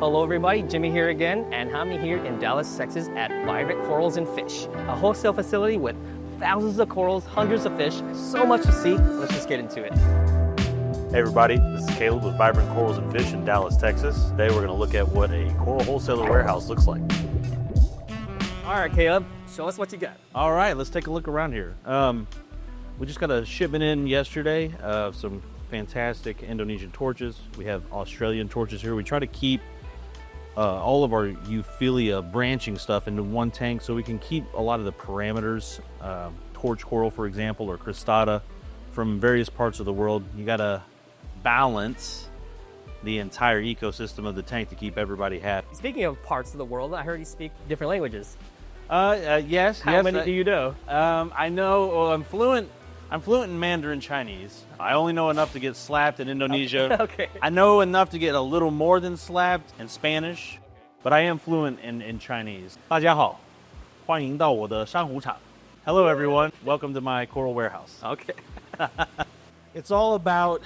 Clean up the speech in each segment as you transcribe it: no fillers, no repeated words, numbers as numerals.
Hello everybody, Jimmy here again, and I'm here in Dallas, Texas at Vibrant Corals and Fish, a wholesale facility with thousands of corals, hundreds of fish, so much to see. Let's just get into it. Hey everybody, this is Caleb with Vibrant Corals and Fish in Dallas, Texas. Today we're going to look at what a coral wholesaler warehouse looks like. All right, Caleb, show us what you got. All right, let's take a look around here. We just got a shipment in yesterday of some fantastic Indonesian torches. We have Australian torches here. We try to keep all of our Euphyllia branching stuff into one tank so we can keep a lot of the parameters, torch coral, for example, or cristata from various parts of the world. You got to balance the entire ecosystem of the tank to keep everybody happy. Speaking of parts of the world, I heard you speak different languages. Yes. How many do you know? I know, well, I'm fluent in Mandarin Chinese. I only know enough to get slapped in Indonesia. Okay. I know enough to get a little more than slapped in Spanish, but I am fluent in Chinese. 大家好，欢迎到我的珊瑚场. Hello everyone, welcome to my coral warehouse. Okay. It's all about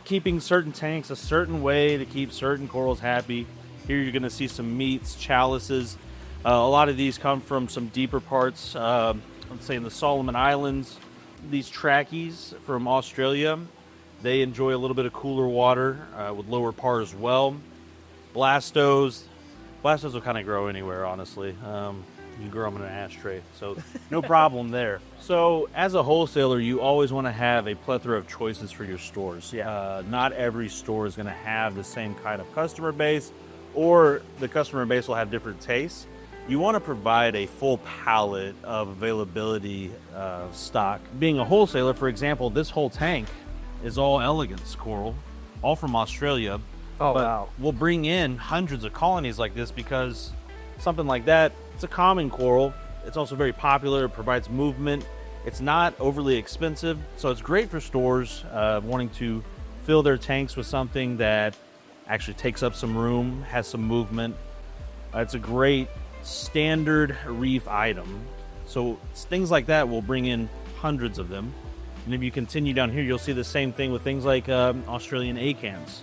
keeping certain tanks a certain way to keep certain corals happy. Here you're gonna see some meats, chalices. A lot of these come from some deeper parts, let's say in the Solomon Islands. These trackies from Australia, they enjoy a little bit of cooler water with lower par as well. Blastos will kind of grow anywhere, honestly. You can grow them in an ashtray, so no problem there. So as a wholesaler, you always want to have a plethora of choices for your stores. Yeah. Not every store is going to have the same kind of customer base, or the customer base will have different tastes. You want to provide a full palette of availability of stock. Being a wholesaler, for example, this whole tank is all elegance coral, all from Australia. Oh, but wow. we'll bring in hundreds of colonies like this because something like that, it's a common coral. It's also very popular, it provides movement. It's not overly expensive, so it's great for stores wanting to fill their tanks with something that actually takes up some room, has some movement. It's a great standard reef item. So things like that will bring in hundreds of them. And if you continue down here, you'll see the same thing with things like Australian acans.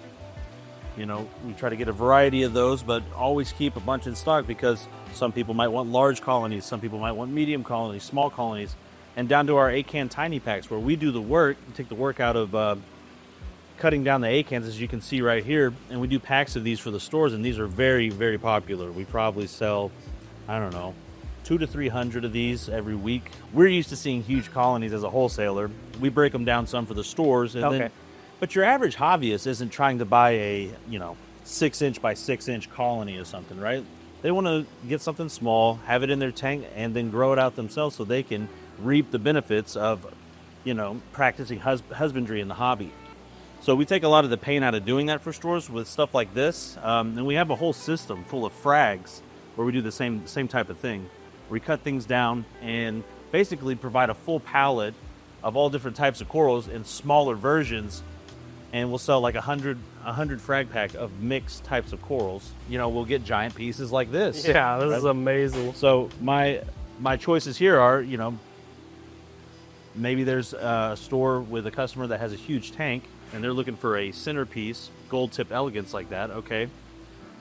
You know, we try to get a variety of those, but always keep a bunch in stock because some people might want large colonies, some people might want medium colonies, small colonies, and down to our acan tiny packs where we do the work, we take the work out of cutting down the acans, as you can see right here, and we do packs of these for the stores, and these are very, very popular. We probably sell, I don't know, 200 to 300 of these every week. We're used to seeing huge colonies as a wholesaler. We break them down some for the stores, and then, but your average hobbyist isn't trying to buy a 6-inch by 6-inch colony or something, right? They want to get something small, have it in their tank, and then grow it out themselves so they can reap the benefits of practicing husbandry in the hobby. So we take a lot of the pain out of doing that for stores with stuff like this, and we have a whole system full of frags where we do the same type of thing. We cut things down and basically provide a full palette of all different types of corals in smaller versions, and we'll sell like 100 frag pack of mixed types of corals. We'll get giant pieces like this. Yeah, this is amazing. So my choices here are, maybe there's a store with a customer that has a huge tank and they're looking for a centerpiece, gold tip elegance like that. Okay,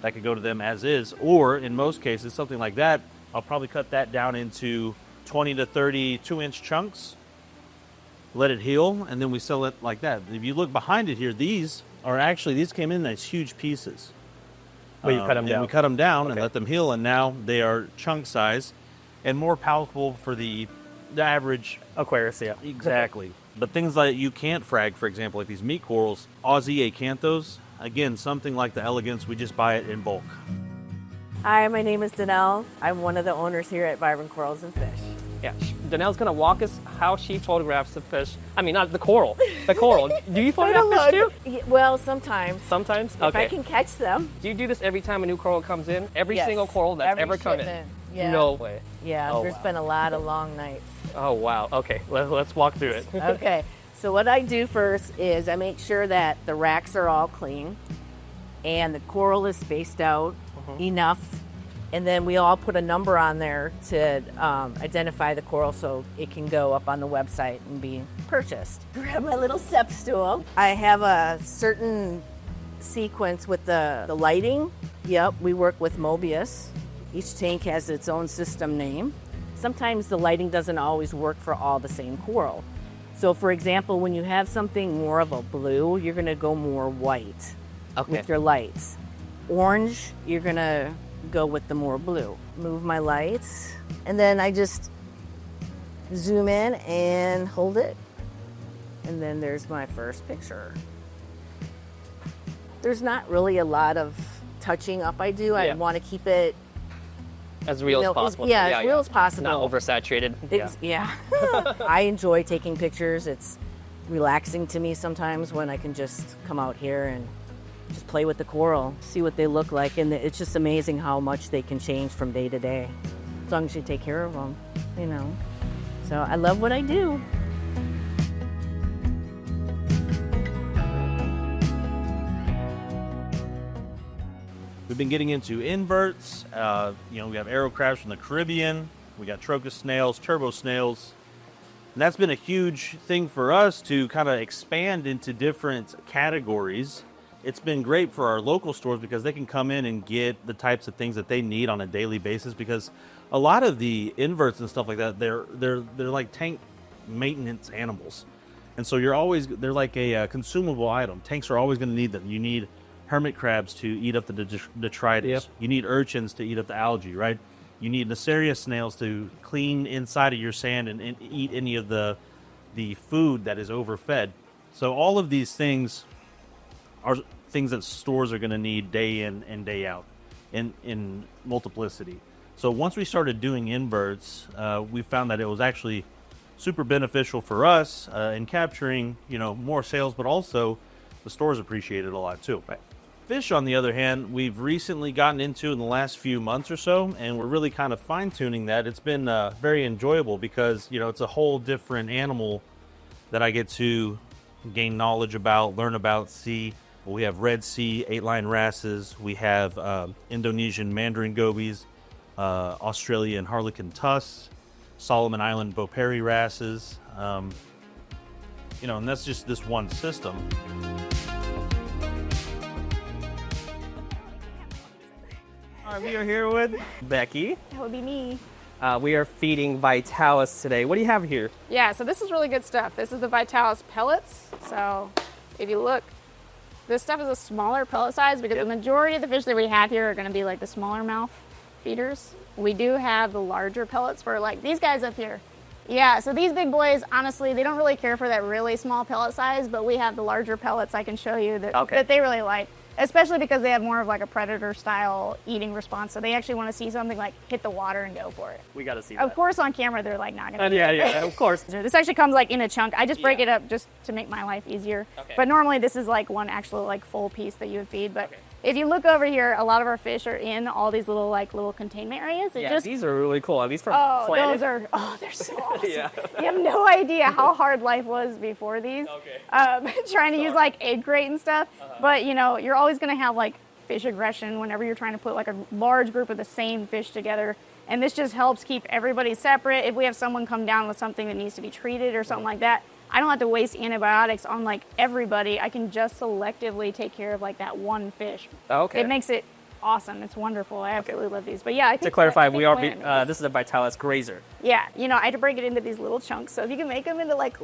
that could go to them as is. Or in most cases, something like that, I'll probably cut that down into 20 to 32-inch chunks, let it heal, and then we sell it like that. If you look behind it here, these came in as huge pieces. But you cut them down. We cut them down and let them heal, and now they are chunk size and more palatable for the average Aquarius, yeah. Exactly. But things like you can't frag, for example, like these meat corals, Aussie acanthos, again, something like the elegance, we just buy it in bulk. Hi, my name is Danelle. I'm one of the owners here at Vibrant Corals and Fish. Yeah, Danelle's gonna walk us how she photographs the fish. I mean, not the coral. The coral. Do you photograph fish too? Yeah, well, sometimes. Sometimes? If I can catch them. Do you do this every time a new coral comes in? Every Yes. single coral that's Every ever come in? shipment. Yeah. No way. Yeah, Oh, there's wow. been a lot of long nights. Oh, wow. Okay, let's walk through it. Okay, so what I do first is I make sure that the racks are all clean and the coral is spaced out enough. And then we all put a number on there to identify the coral so it can go up on the website and be purchased. Grab my little step stool. I have a certain sequence with the lighting Yep, we work with Mobius. Each tank has its own system name. Sometimes the lighting doesn't always work for all the same coral. So for example, when you have something more of a blue, you're gonna go more white with your lights. Orange, you're gonna go with the more blue. Move my lights, and then I just zoom in and hold it. And then there's my first picture. There's not really a lot of touching up I do. I want to keep it as real as possible. As real as possible. Not oversaturated. Yeah. I enjoy taking pictures. It's relaxing to me sometimes when I can just come out here and just play with the coral, see what they look like. And it's just amazing how much they can change from day to day, as long as you take care of them, you know. So I love what I do. We've been getting into inverts. We have arrow crabs from the Caribbean. We got trocus snails, turbo snails. And that's been a huge thing for us to kind of expand into different categories. It's been great for our local stores because they can come in and get the types of things that they need on a daily basis, because a lot of the inverts and stuff like that, they're like tank maintenance animals. And so they're like a consumable item. Tanks are always going to need them. You need hermit crabs to eat up the detritus. Yep. You need urchins to eat up the algae, right? You need Nacerius snails to clean inside of your sand and eat any of the food that is overfed. So all of these things are things that stores are going to need day in and day out in multiplicity. So once we started doing inverts, we found that it was actually super beneficial for us in capturing, more sales, but also the stores appreciate it a lot too. Right. Fish, on the other hand, we've recently gotten into in the last few months or so, and we're really kind of fine-tuning that. It's been very enjoyable because, it's a whole different animal that I get to gain knowledge about, learn about, see. We have Red Sea 8-line wrasses. We have Indonesian mandarin gobies, Australian harlequin tusks, Solomon Island Boperi wrasses. And that's just this one system. All right, we are here with Becky. That would be me. We are feeding Vitalis today. What do you have here? Yeah, so this is really good stuff. This is the Vitalis pellets. So if you look, this stuff is a smaller pellet size because the majority of the fish that we have here are going to be like the smaller mouth feeders. We do have the larger pellets for like these guys up here. Yeah, so these big boys, honestly, they don't really care for that really small pellet size, but we have the larger pellets I can show you that they really like, especially because they have more of like a predator style eating response. So they actually want to see something like hit the water and go for it. We got to see that. Of course, on camera, they're like not going to. Yeah, of course. This actually comes like in a chunk. I just break it up just to make my life easier. Okay. But normally this is like one actual like full piece that you would feed. But if you look over here, a lot of our fish are in all these little containment areas. These are really cool. Are these from Planet? They're so awesome. You have no idea how hard life was before these. Trying to use like egg crate and stuff. But you're always going to have like fish aggression whenever you're trying to put like a large group of the same fish together. And this just helps keep everybody separate. If we have someone come down with something that needs to be treated or something like that, I don't have to waste antibiotics on like everybody. I can just selectively take care of like that one fish. It makes it awesome. It's wonderful. I absolutely love these. But yeah, I think to clarify, this is a Vitalis grazer. Yeah, I had to break it into these little chunks. So if you can make them into like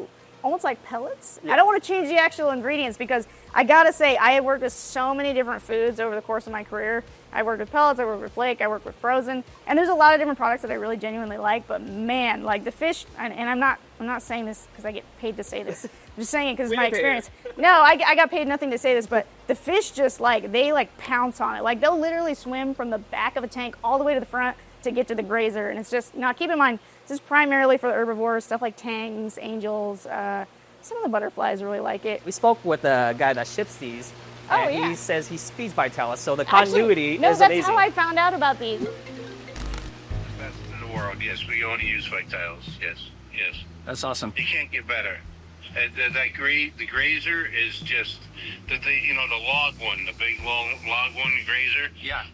almost like pellets. I don't want to change the actual ingredients because I gotta say I have worked with so many different foods over the course of my career. I worked with pellets, I worked with flake, I worked with frozen, and there's a lot of different products that I really genuinely like. But man, like the fish, and I'm not saying this because I get paid to say this. I'm just saying it because it's my experience. No, I got paid nothing to say this, but the fish just they pounce on it. Like they'll literally swim from the back of a tank all the way to the front to get to the grazer. And it's just, now keep in mind, this is primarily for the herbivores, stuff like tangs, angels, some of the butterflies really like it. We spoke with a guy that ships these, and he says he feeds Vitalis, so the continuity is that's amazing. How I found out about these. Best in the world, yes. We only use Vitalis, yes. That's awesome. You can't get better. The grazer is just the log one, the big long log one grazer. Yeah.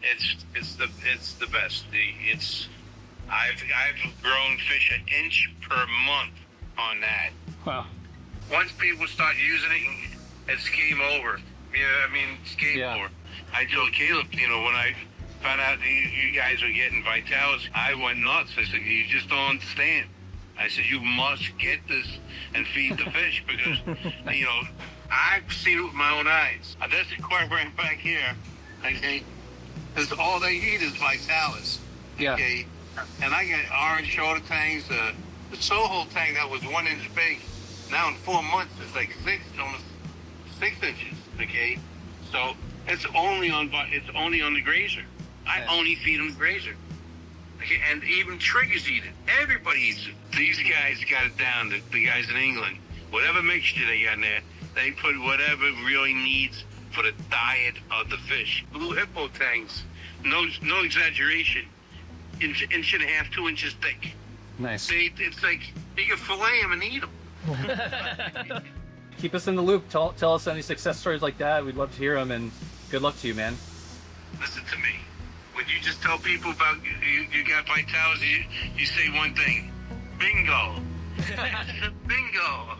It's the best. I've grown fish an inch per month on that. Wow. Once people start using it, it's game over. Yeah, I mean, it's game over. I told Caleb, you know, when I found out you guys were getting Vitalis, I went nuts. I said, you just don't understand. I said, you must get this and feed the fish because, you know, I've seen it with my own eyes. There's a aquarium back here, okay? Because all they eat is Vitalis, okay? And I got orange shoulder tanks, the Soho tank that was 1 inch big. Now in 4 months, it's like almost 6 inches, okay? So it's only on the grazer. I only feed them the grazer. Okay, and even triggers eat it. Everybody eats it. These guys got it down, the guys in England. Whatever mixture they got in there, they put whatever really needs for the diet of the fish. Blue hippo tanks, no exaggeration, inch and a half, 2 inches thick. Nice. It's like you can fillet them and eat them. Keep us in the loop. Tell us any success stories like that. We'd love to hear them, and good luck to you, man. Listen to me. When you just tell people about you got Vitalis, you say one thing. Bingo. Bingo.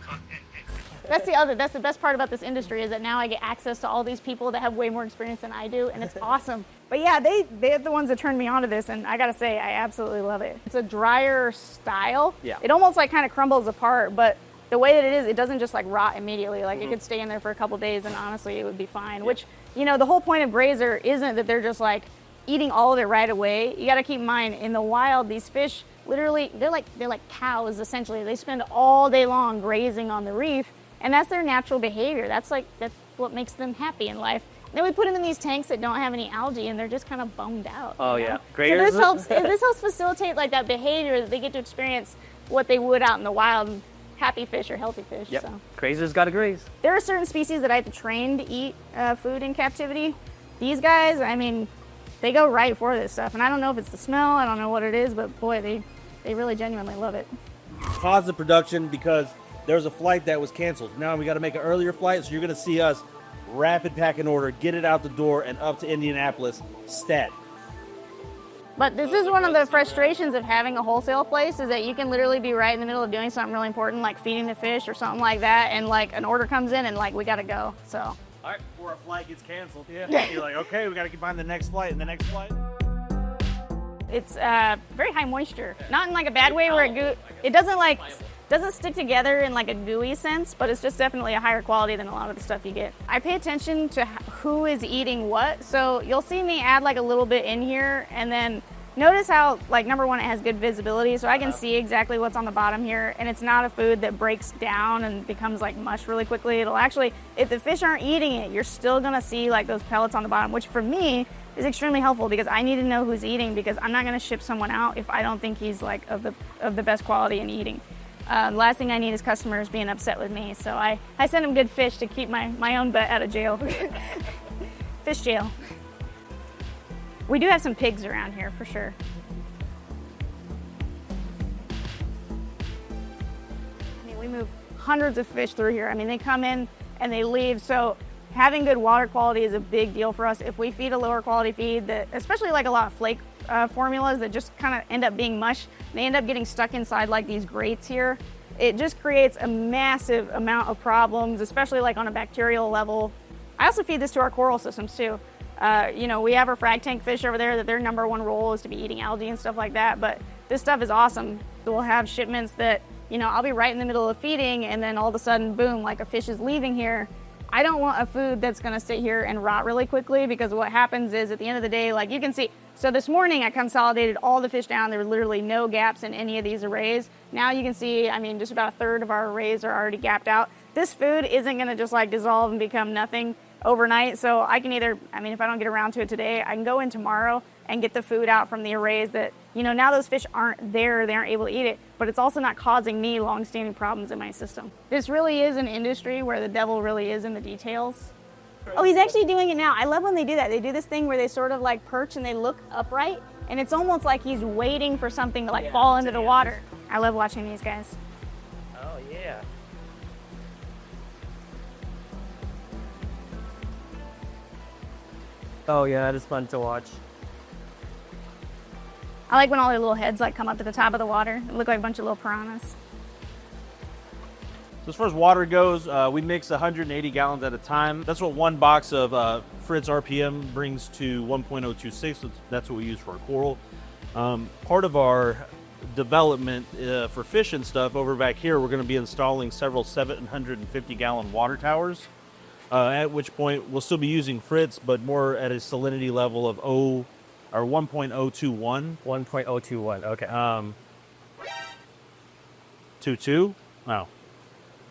That's the best part about this industry is that now I get access to all these people that have way more experience than I do, and it's awesome. But yeah, they're the ones that turned me on to this, and I gotta say, I absolutely love it. It's a drier style. Yeah. It almost like kind of crumbles apart, but the way that it is, it doesn't just like rot immediately. Like it could stay in there for a couple days, and honestly, it would be fine. Which, you know, the whole point of grazer isn't that they're just like eating all of it right away. You gotta keep in mind, in the wild, these fish literally, they're like cows essentially. They spend all day long grazing on the reef, and that's their natural behavior. That's what makes them happy in life. Then we put them in these tanks that don't have any algae, and they're just kind of bummed out. Oh, you know? yeah. So Grazers. this helps facilitate like that behavior that they get to experience what they would out in the wild, happy fish or healthy fish. Yep. So Grazer's got to graze. there are certain species that I have to train to eat food in captivity. These guys, I mean, they go right for this stuff, and I don't know if it's the smell, I don't know what it is, but boy, they really genuinely love it. Pause the production because there was a flight that was canceled. Now we got to make an earlier flight, so you're going to see us rapid pack an order, get it out the door, and up to Indianapolis stat. But this is one of the frustrations of having a wholesale place is that you can literally be right in the middle of doing something really important, like feeding the fish or something like that, and like an order comes in and like we got to go. So. All right, before a flight gets canceled, you're like, okay, we got to find the next flight, and the next flight. It's very high moisture, not in like a bad way where it doesn't stick together in like a gooey sense, but it's just definitely a higher quality than a lot of the stuff you get. I pay attention to who is eating what, so you'll see me add like a little bit in here, and then notice how, like, number one, it has good visibility, so I can see exactly what's on the bottom here, and it's not a food that breaks down and becomes like mush really quickly. It'll actually, if the fish aren't eating it, you're still gonna see like those pellets on the bottom, which for me is extremely helpful because I need to know who's eating, because I'm not gonna ship someone out if I don't think he's like of the best quality in eating. The last thing I need is customers being upset with me, so I send them good fish to keep my own butt out of jail. Fish jail. We do have some pigs around here for sure. I mean, we move hundreds of fish through here. I mean, they come in and they leave, so having good water quality is a big deal for us. If we feed a lower quality feed, that especially like a lot of flake formulas that just kind of end up being mush, they end up getting stuck inside like these grates here. It just creates a massive amount of problems, especially like on a bacterial level. I also feed this to our coral systems too. You know, we have our frag tank fish over there that their number one role is to be eating algae and stuff like that, but this stuff is awesome. We'll have shipments that, you know, I'll be right in the middle of feeding and then all of a sudden, boom, like a fish is leaving here. I don't want a food that's gonna sit here and rot really quickly, because what happens is at the end of the day, like you can see, so this morning I consolidated all the fish down. There were literally no gaps in any of these arrays. Now you can see, I mean, just about a third of our arrays are already gapped out. This food isn't gonna just like dissolve and become nothing overnight. So I can either, I mean, if I don't get around to it today, I can go in tomorrow and get the food out from the arrays that, you know, now those fish aren't there, they aren't able to eat it, but it's also not causing me long-standing problems in my system. This really is an industry where the devil really is in the details. Oh, he's actually doing it now. I love when they do that. They do this thing where they sort of like perch and they look upright, and it's almost like he's waiting for something to like fall into the water. I love watching these guys. Oh, yeah. Oh, yeah, it is fun to watch. I like when all their little heads like come up to the top of the water. They look like a bunch of little piranhas. So as far as water goes, we mix 180 gallons at a time. That's what one box of Fritz RPM brings to 1.026. So that's what we use for our coral. Part of our development for fish and stuff over back here, we're going to be installing several 750-gallon water towers. At which point we'll still be using Fritz, but more at a salinity level of 1.021. 1.021. Okay. 2.2? No.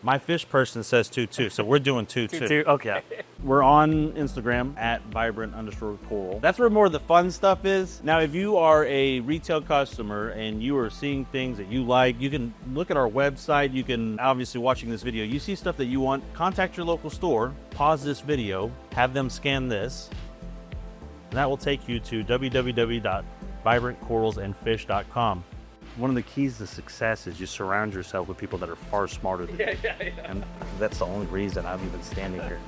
My fish person says 2.2, so we're doing 2.2. 2. Okay. We're on Instagram at vibrant_coral. That's where more of the fun stuff is. Now, if you are a retail customer and you are seeing things that you like, you can look at our website. You can, obviously watching this video, you see stuff that you want, contact your local store, pause this video, have them scan this, and that will take you to www.vibrantcoralsandfish.com. One of the keys to success is you surround yourself with people that are far smarter than you. And that's the only reason I'm even standing here.